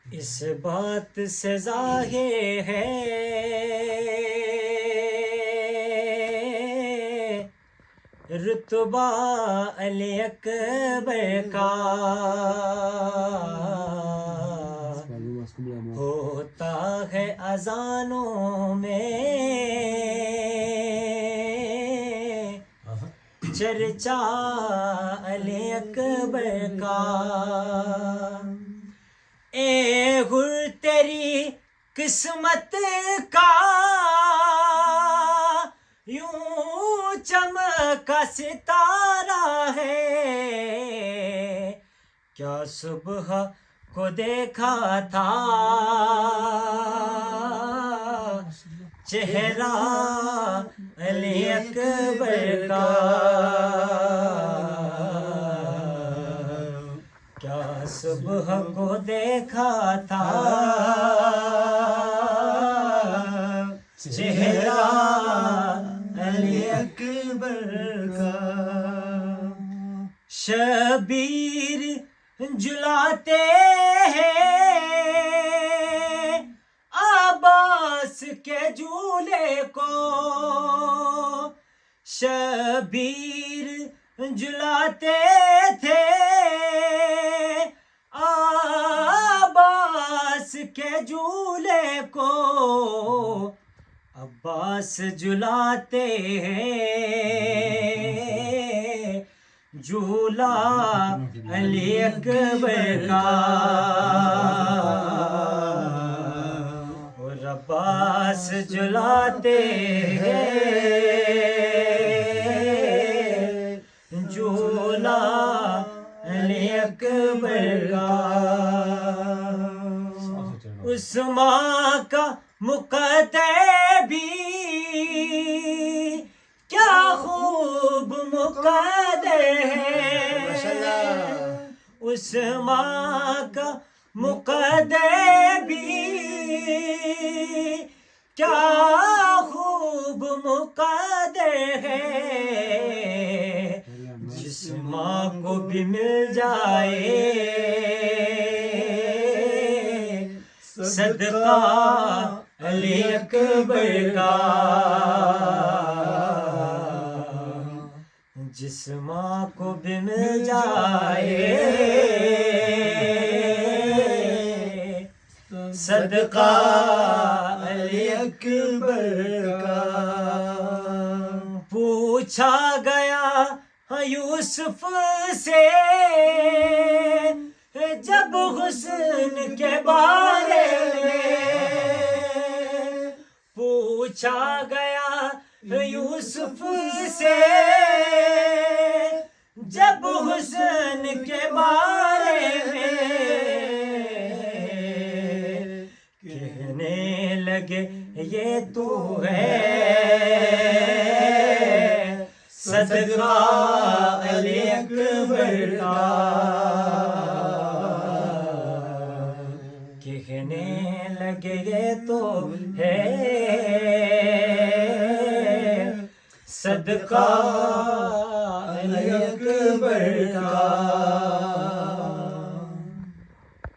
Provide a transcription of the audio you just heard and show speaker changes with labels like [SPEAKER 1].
[SPEAKER 1] इस बात से ज़ाहिर है रुतबा अली अकबर का होता है अजानों में चर्चा अली अकबर का। ए हुर तेरी किस्मत का यूं चमका सितारा है, क्या सुबह को देखा था चेहरा अली अकबर का, क्या सुबह को देखा था चेहरा अली अकबर का। शबीर जुलाते हैं अब्बास के झूले को, शबीर जुलाते थे अब्बास के झूले को, अब्बास झुलाते हैं झूला अली अकबर का, और अब्बास झुलाते हैं झूला अली अकबर का। उस्मान का मुक़द्दर भी क्या खूब मुक़द्दर है, उस्मान का मुक़द्दर भी क्या खूब मुक़द्दर है, जिस माँ को भी मिल जाए सदका अली अकबर का, जिस माँ को भी मिल जाए सदका अली अकबर का। पूछा गया यूसुफ से जब हुस्न के बारे में, पूछा गया यूसुफ से जब हुस्न के बारे में, कहने लगे ये तू है सदका अली अकबर का, कहने लगे ये तो है सदका अली अकबर का।